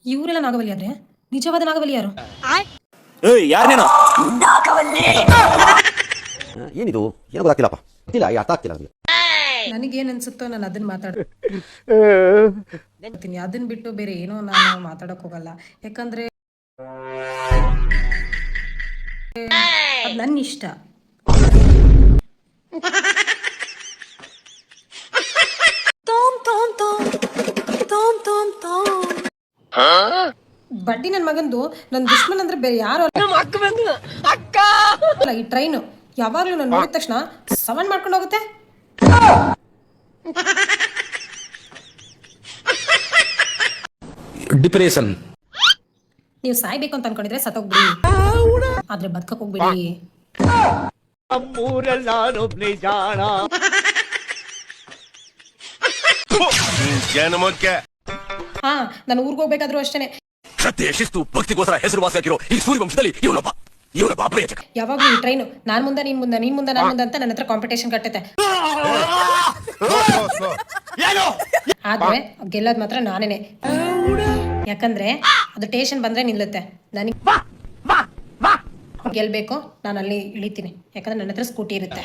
ಇವರೆಲ್ಲ ನಾಗವಲ್ಲಿ ಆದ್ರೆ ನಿಜವಾದ ನಾಗವಲ್ಲಿ ಯಾರು? ಏನಿದು ಏನೋ ಗೊತ್ತಾಗ್ತಿಲ್ಲಪ್ಪ, ಗೊತ್ತಿಲ್ಲ, ಅರ್ಥ ಆಗ್ತಿಲ್ಲ ನನಗೆ. ನನಗೇನು ಅನ್ಸುತ್ತೋ ನಾನು ಅದನ್ನ ಮಾತಾಡ್ತೀನಿ. ಅದನ್ನ ಬಿಟ್ಟು ಬೇರೆ ಏನೋ ನಾನು ಮಾತಾಡಕ್ ಹೋಗಲ್ಲ. ಯಾಕಂದ್ರೆ ಅದು ನನ್ನ ಇಷ್ಟ. ಬಡ್ಡಿ ನನ್ನ ಮಗಂದು ನನ್ನ ದುಶ್ಮನ್ ಅಂದ್ರೆ ಬೇರೆ ಯಾರು ಅಲ್ಲ. ಈ ಟ್ರೈನು ಯಾವಾಗ್ಲೂ ನಾನು ನೋಡಿದ ತಕ್ಷಣ ಸವನ್ ಮಾಡ್ಕೊಂಡು ಹೋಗುತ್ತೆ. ಡಿಪ್ರೆಷನ್. ನೀವು ಸಾಯ್ಬೇಕು ಅಂತ ಅನ್ಕೊಂಡಿದ್ರೆ ಸತ್ತೋಗ್ಬಿಡಿ, ಆದ್ರೆ ಬದುಕಕ್ ಹೋಗ್ಬಿಡಿ. ಹಾ, ನಾನು ಊರ್ಗ್ ಹೋಗ್ಬೇಕಾದ್ರು ಅಷ್ಟೇನೆ. ಶಿಸ್ತು ಭಕ್ತಿಗೋಸ್ಕರ ಹೆಸರುವಾಸಿಯಾಗಿರೋ ಈ ಸೂರ್ಯವಂಶದಲ್ಲಿ ಇವನೊಬ್ಬ ಯಾವಾಗ್ಲೂ ಈ ಟ್ರೈನು ನಾನ್ ಮುಂದೆ ನೀನ್ ಮುಂದೆ ನೀನ್ ಮುಂದೆ ನಾನ್ ಮುಂದೆ ಅಂತ ನನ್ನ ಹತ್ರ ಕಾಂಪಿಟೇಷನ್ ಕಟ್ಟೈತೆ. ಆದ್ರೆ ಗೆಲ್ಲೋದ್ ಮಾತ್ರ ನಾನೇನೆ. ಯಾಕಂದ್ರೆ ಅದು ಸ್ಟೇಷನ್ ಬಂದ್ರೆ ನಿಲ್ಲುತ್ತೆ. ನನಗೆ ಗೆಲ್ಬೇಕು, ನಾನು ಅಲ್ಲಿ ಇಳಿತೀನಿ. ಯಾಕಂದ್ರೆ ನನ್ನ ಹತ್ರ ಸ್ಕೂಟಿ ಇರುತ್ತೆ.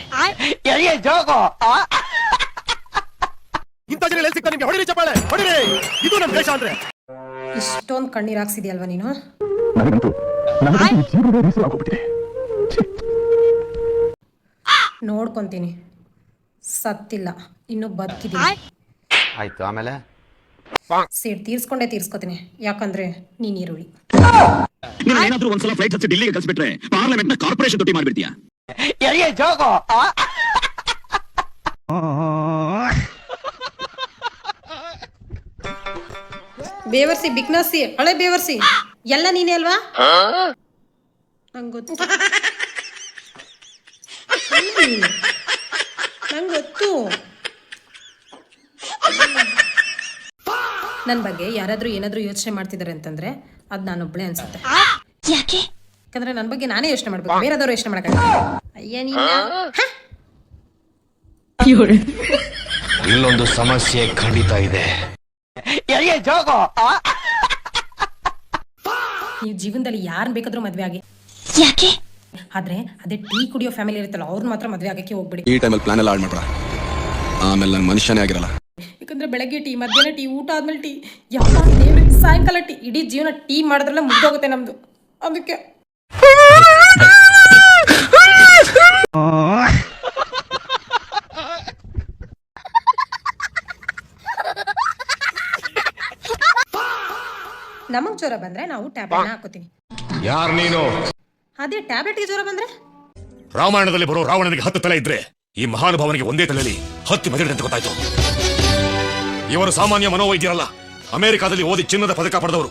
ಇಷ್ಟೊಂದು ಕಣ್ಣೀರ್ ಹಾಕ್ಸಿದ್ಯಲ್ವಾ ನೀನು? ನೋಡ್ಕೊಂತೀನಿ, ಸತ್ತಿಲ್ಲ, ಇನ್ನು ಬದುಕಿದ್ದೀನಿ. ಆಯ್ತು, ಆಮೇಲೆ ಸೀಟ್ ತೀರ್ಸ್ಕೊಂಡೇ ತೀರ್ಸ್ಕೊತೀನಿ. ಯಾಕಂದ್ರೆ ನೀನ್ ಈರುಳ್ಳಿ. ಏನಾದ್ರೂ ಒಂದ್ಸಲ ಫ್ಲೈಟ್ ಹಚ್ಚಿ ಡೆಲ್ಲಿಗೆ ಕಳಿಸ್ಬಿಟ್ರೆ ಪಾರ್ಲಿಮೆಂಟ್ ನ ಕಾರ್ಪೊರೇಷನ್ ತೊಟ್ಟಿ ಮಾಡ್ಬಿಡ್ತೀಯ. ಬೇವರ್ಸಿ, ಬಿಗ್ನಾಸಿ, ಹಳೆ ಬೇವರ್ಸಿ ಎಲ್ಲ ನೀನೇ ಅಲ್ವಾ? ನಂಗೆ ಗೊತ್ತು. ನನ್ನ ಬಗ್ಗೆ ಯಾರಾದ್ರೂ ಏನಾದ್ರೂ ಯೋಚನೆ ಮಾಡ್ತಿದ್ದಾರೆ ಅಂತಂದ್ರೆ ಅದ್ ನಾನೊಬ್ಳೆ ಅನ್ಸುತ್ತೆ. ಯಾಕಂದ್ರೆ ನನ್ನ ಬಗ್ಗೆ ನಾನೇ ಯೋಚನೆ ಮಾಡ್ಬೇಕು, ಬೇರೆದವ್ರು ಯೋಚನೆ ಮಾಡಕ್ಕಾಗಲ್ಲ. ಅಯ್ಯ ಇಲ್ಲೊಂದು ಸಮಸ್ಯೆ ಖಂಡಿತ ಇದೆ. ನೀವು ಜೀವನದಲ್ಲಿ ಯಾರನ್ನ ಬೇಕಾದ್ರೂ ಮದ್ವೆ ಆಗಿ, ಆದ್ರೆ ಅದೇ ಟೀ ಕುಡಿಯೋ ಫ್ಯಾಮಿಲಿ ಇರುತ್ತಲ್ಲ ಅವ್ರನ್ನ ಮಾತ್ರ ಮದ್ವೆ ಆಗಕ್ಕೆ ಹೋಗ್ಬಿಡಿ. ಈ ಟೈಮಲ್ಲಿ ಪ್ಲಾನ್ ಎಲ್ಲ ಆಡ್ ಮಾಡ್ರ, ಆಮೇಲೆ ನಾನು ಮನುಷ್ಯನೇ ಆಗಿರಲ್ಲ. ಯಾಕಂದ್ರೆ ಬೆಳಗ್ಗೆ ಟೀ, ಮಧ್ಯಾಹ್ನ ಟೀ, ಊಟ ಆದ್ಮೇಲೆ ಟೀ, ಯಾವ ಸಾಯಂಕಾಲ ಟೀ, ಇಡೀ ಜೀವನ ಟೀ ಮಾಡಿದ್ರಲ್ಲ ಮುಗ್ದೋಗುತ್ತೆ ನಮ್ದು. ಅದಕ್ಕೆ ನಮಗ್ ಜ್ವರ ಬಂದ್ರೆ ನಾವು ಟ್ಯಾಬ್ಲೆಟ್ ಹಾಕೋತೀವಿ. ಯಾರು ನೀನು? ಅದೇ ಟ್ಯಾಬ್ಲೆಟ್ಗೆ ಜ್ವರ ಬಂದ್ರೆ? ರಾಮಾಯಣದಲ್ಲಿ ಬರೋ ರಾವಣನಿಗೆ 10 ತಲೆ ಇದ್ರೆ ಈ ಮಹಾನುಭಾವನಿಗೆ ಒಂದೇ ತಲೆಯಲ್ಲಿ 10 ಮೆದುಳಿದೆ ಅಂತ ಗೊತ್ತಾಯ್ತು. ಇವರು ಸಾಮಾನ್ಯ ಮನೋವೈದ್ಯರಲ್ಲ, ಅಮೆರಿಕಾದಲ್ಲಿ ಓದಿ ಚಿನ್ನದ ಪದಕ ಪಡೆದವರು.